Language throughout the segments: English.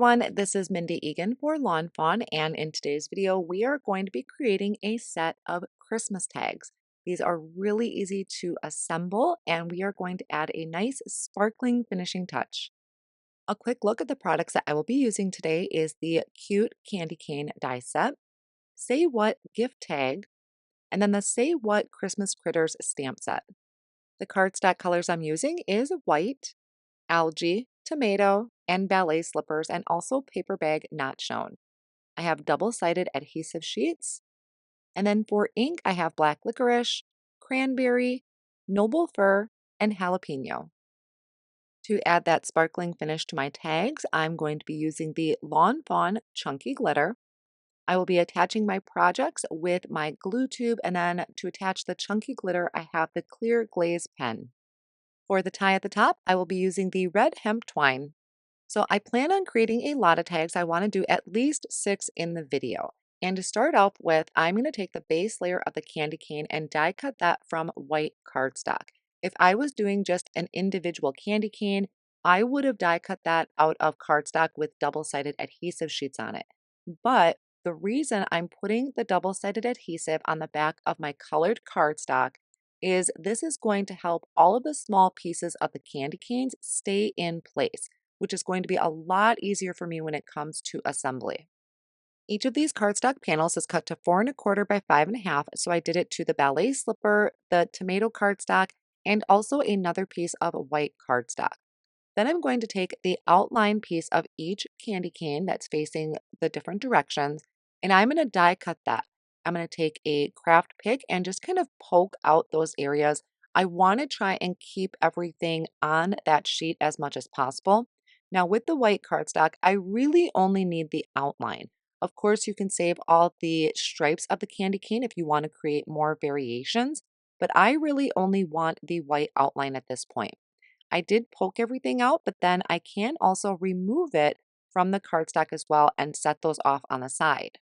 everyone, this is Mindy Egan for Lawnfawn, and in today's video we are going to be creating a set of Christmas tags. These are really easy to assemble and we are going to add a nice sparkling finishing touch. A quick look at the products that I will be using today is the Cute Candy Cane die set, Say What gift tag, and then the Say What Christmas Critters stamp set. The cardstock colors I'm using is white, algae, tomato, and ballet slippers, and also paper bag not shown. I have double-sided adhesive sheets. And then for ink, I have black licorice, cranberry, noble fir, and jalapeno. To add that sparkling finish to my tags, I'm going to be using the Lawn Fawn Chunky Glitter. I will be attaching my projects with my glue tube, and then to attach the chunky glitter, I have the clear glaze pen. For the tie at the top, I will be using the red hemp twine. So I plan on creating a lot of tags. I want to do at least 6 in the video. And to start off with, I'm going to take the base layer of the candy cane and die cut that from white cardstock. If I was doing just an individual candy cane, I would have die cut that out of cardstock with double-sided adhesive sheets on it. But the reason I'm putting the double-sided adhesive on the back of my colored cardstock is this is going to help all of the small pieces of the candy canes stay in place, which is going to be a lot easier for me when it comes to assembly. Each of these cardstock panels is cut to 4 1/4 by 5 1/2, so I did it to the ballet slipper, the tomato cardstock, and also another piece of white cardstock. Then I'm going to take the outline piece of each candy cane that's facing the different directions, and I'm going to die cut that. I'm going to take a craft pick and just kind of poke out those areas. I want to try and keep everything on that sheet as much as possible. Now with the white cardstock, I really only need the outline. Of course, you can save all the stripes of the candy cane if you want to create more variations, but I really only want the white outline at this point. I did poke everything out, but then I can also remove it from the cardstock as well and set those off on the side.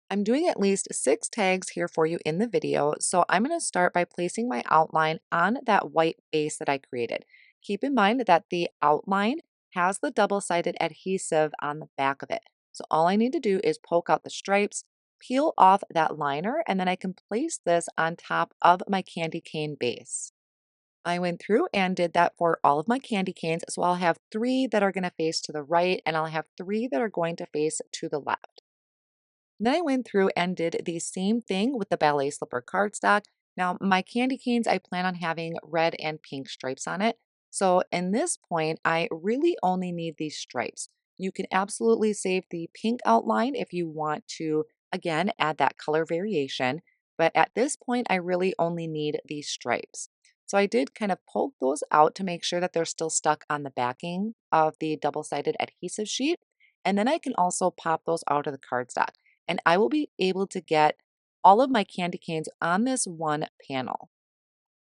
I'm doing at least 6 tags here for you in the video, so I'm going to start by placing my outline on that white base that I created. Keep in mind that the outline has the double-sided adhesive on the back of it. So all I need to do is poke out the stripes, peel off that liner, and then I can place this on top of my candy cane base. I went through and did that for all of my candy canes, so I'll have 3 that are going to face to the right, and I'll have 3 that are going to face to the left. Then I went through and did the same thing with the ballet slipper cardstock. Now, my candy canes, I plan on having red and pink stripes on it. So in this point, I really only need these stripes. You can absolutely save the pink outline if you want to, again, add that color variation. But at this point, I really only need these stripes. So I did kind of poke those out to make sure that they're still stuck on the backing of the double-sided adhesive sheet. And then I can also pop those out of the cardstock, and I will be able to get all of my candy canes on this one panel.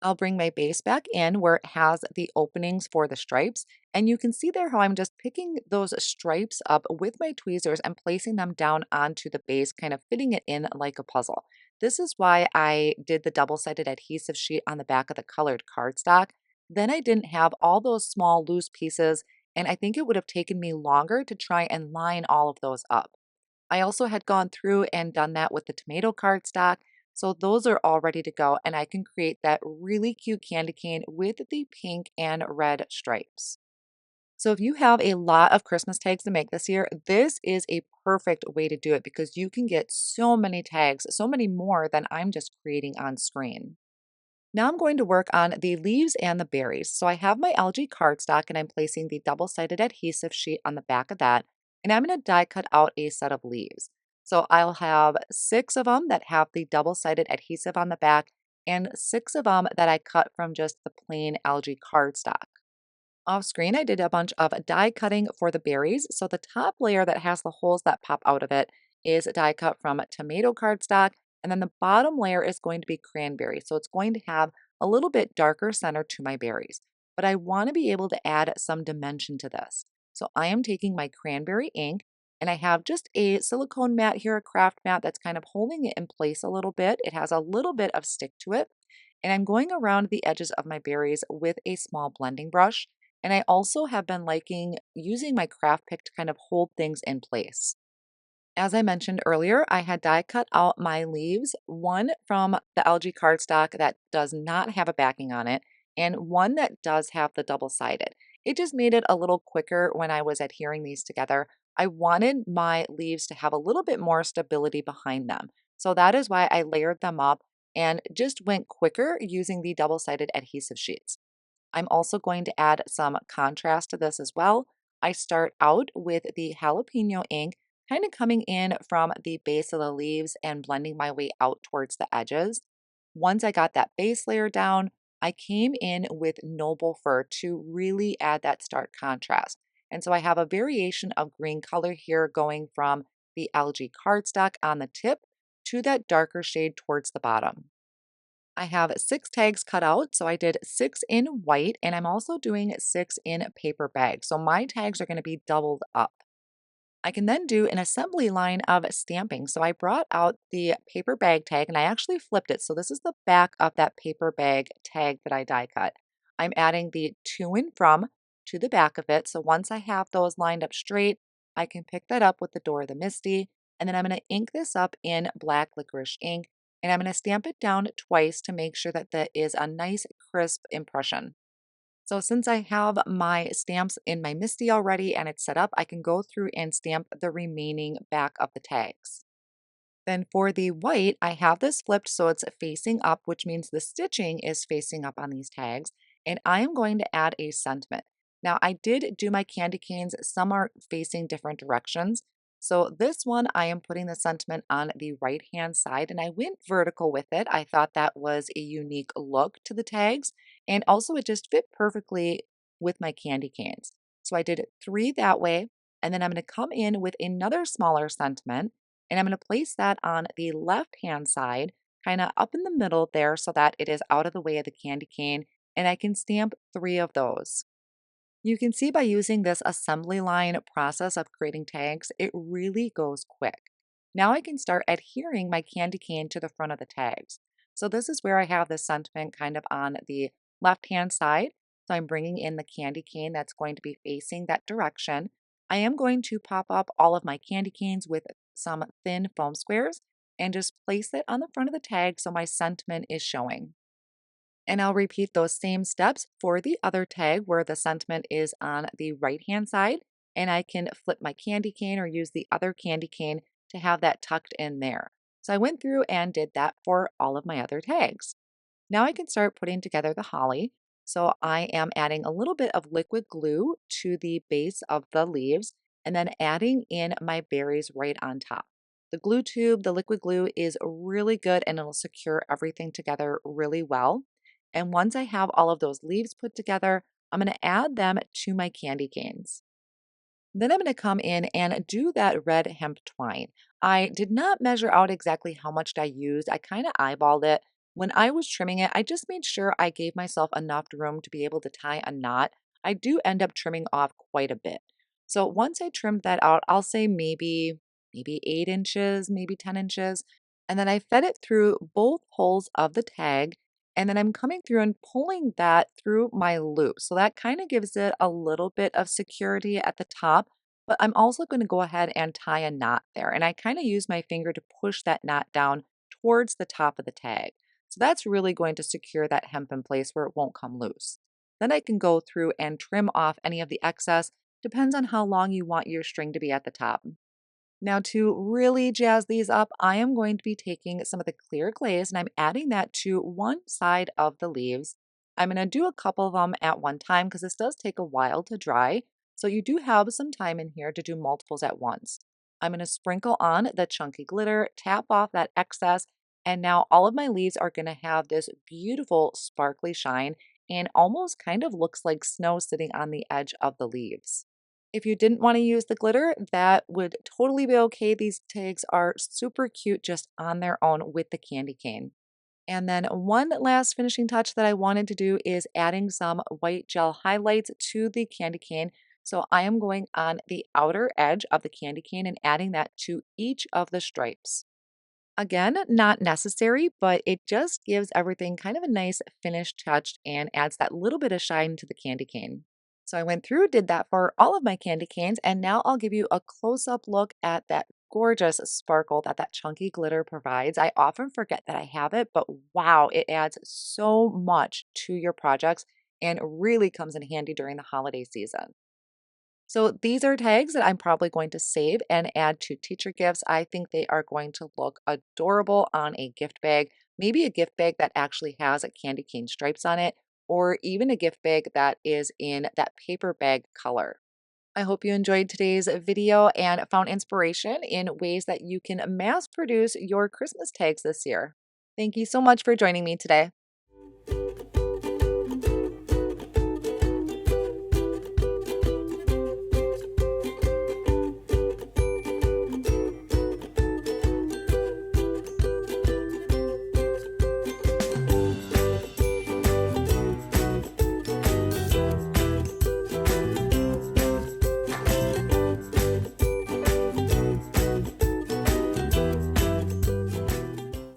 I'll bring my base back in where it has the openings for the stripes, and you can see there how I'm just picking those stripes up with my tweezers and placing them down onto the base, kind of fitting it in like a puzzle. This is why I did the double-sided adhesive sheet on the back of the colored cardstock. Then I didn't have all those small loose pieces, and I think it would have taken me longer to try and line all of those up. I also had gone through and done that with the tomato cardstock. So those are all ready to go, and I can create that really cute candy cane with the pink and red stripes. So if you have a lot of Christmas tags to make this year, this is a perfect way to do it because you can get so many tags, so many more than I'm just creating on screen. Now I'm going to work on the leaves and the berries. So I have my algae cardstock and I'm placing the double-sided adhesive sheet on the back of that, and I'm going to die cut out a set of leaves. So I'll have 6 of them that have the double-sided adhesive on the back and 6 of them that I cut from just the plain algae cardstock. Off screen, I did a bunch of die cutting for the berries. So the top layer that has the holes that pop out of it is die cut from tomato cardstock. And then the bottom layer is going to be cranberry. So it's going to have a little bit darker center to my berries. But I want to be able to add some dimension to this. So I am taking my cranberry ink and I have just a silicone mat here, a craft mat that's kind of holding it in place a little bit. It has a little bit of stick to it. And I'm going around the edges of my berries with a small blending brush. And I also have been liking using my craft pick to kind of hold things in place. As I mentioned earlier, I had die cut out my leaves, one from the algae cardstock that does not have a backing on it, and one that does have the double-sided. It just made it a little quicker when I was adhering these together. I wanted my leaves to have a little bit more stability behind them. So that is why I layered them up and just went quicker using the double-sided adhesive sheets. I'm also going to add some contrast to this as well. I start out with the jalapeno ink, kind of coming in from the base of the leaves and blending my way out towards the edges. Once I got that base layer down, I came in with noble fir to really add that stark contrast. And so I have a variation of green color here going from the algae cardstock on the tip to that darker shade towards the bottom. I have 6 tags cut out, so I did 6 in white, and I'm also doing 6 in paper bag. So my tags are going to be doubled up. I can then do an assembly line of stamping. So I brought out the paper bag tag and I actually flipped it. So this is the back of that paper bag tag that I die cut. I'm adding the to and from to the back of it. So once I have those lined up straight, I can pick that up with the door of the MISTI. And then I'm going to ink this up in black licorice ink. And I'm going to stamp it down twice to make sure that that is a nice crisp impression. So since I have my stamps in my MISTI already and it's set up, I can go through and stamp the remaining back of the tags. Then for the white, I have this flipped so it's facing up, which means the stitching is facing up on these tags. And I am going to add a sentiment. Now I did do my candy canes. Some are facing different directions. So this one, I am putting the sentiment on the right-hand side and I went vertical with it. I thought that was a unique look to the tags. And also it just fit perfectly with my candy canes. So I did 3 that way. And then I'm going to come in with another smaller sentiment and I'm going to place that on the left-hand side, kind of up in the middle there so that it is out of the way of the candy cane, and I can stamp 3 of those. You can see by using this assembly line process of creating tags, it really goes quick. Now I can start adhering my candy cane to the front of the tags. So this is where I have the sentiment kind of on the left-hand side. So I'm bringing in the candy cane that's going to be facing that direction. I am going to pop up all of my candy canes with some thin foam squares and just place it on the front of the tag so my sentiment is showing. And I'll repeat those same steps for the other tag where the sentiment is on the right-hand side. And I can flip my candy cane or use the other candy cane to have that tucked in there. So I went through and did that for all of my other tags. Now I can start putting together the holly. So I am adding a little bit of liquid glue to the base of the leaves and then adding in my berries right on top. The glue tube, the liquid glue is really good and it'll secure everything together really well. And once I have all of those leaves put together, I'm going to add them to my candy canes. Then I'm going to come in and do that red hemp twine. I did not measure out exactly how much I used. I kind of eyeballed it. When I was trimming it, I just made sure I gave myself enough room to be able to tie a knot. I do end up trimming off quite a bit. So once I trimmed that out, I'll say maybe 8 inches, maybe 10 inches. And then I fed it through both holes of the tag. And then I'm coming through and pulling that through my loop. So that kind of gives it a little bit of security at the top, but I'm also going to go ahead and tie a knot there. And I kind of use my finger to push that knot down towards the top of the tag. So that's really going to secure that hemp in place where it won't come loose. Then I can go through and trim off any of the excess. Depends on how long you want your string to be at the top. Now to really jazz these up, I am going to be taking some of the clear glaze and I'm adding that to one side of the leaves. I'm going to do a couple of them at one time because this does take a while to dry. So you do have some time in here to do multiples at once. I'm going to sprinkle on the chunky glitter, tap off that excess, and now all of my leaves are going to have this beautiful sparkly shine and almost kind of looks like snow sitting on the edge of the leaves. If you didn't want to use the glitter, that would totally be okay. These tags are super cute just on their own with the candy cane. And then one last finishing touch that I wanted to do is adding some white gel highlights to the candy cane. So I am going on the outer edge of the candy cane and adding that to each of the stripes. Again, not necessary, but it just gives everything kind of a nice finished touch and adds that little bit of shine to the candy cane. So I went through, did that for all of my candy canes, and now I'll give you a close-up look at that gorgeous sparkle that that chunky glitter provides. I often forget that I have it, but wow, it adds so much to your projects and really comes in handy during the holiday season. So these are tags that I'm probably going to save and add to teacher gifts. I think they are going to look adorable on a gift bag, maybe a gift bag that actually has a candy cane stripes on it, or even a gift bag that is in that paper bag color. I hope you enjoyed today's video and found inspiration in ways that you can mass produce your Christmas tags this year. Thank you so much for joining me today.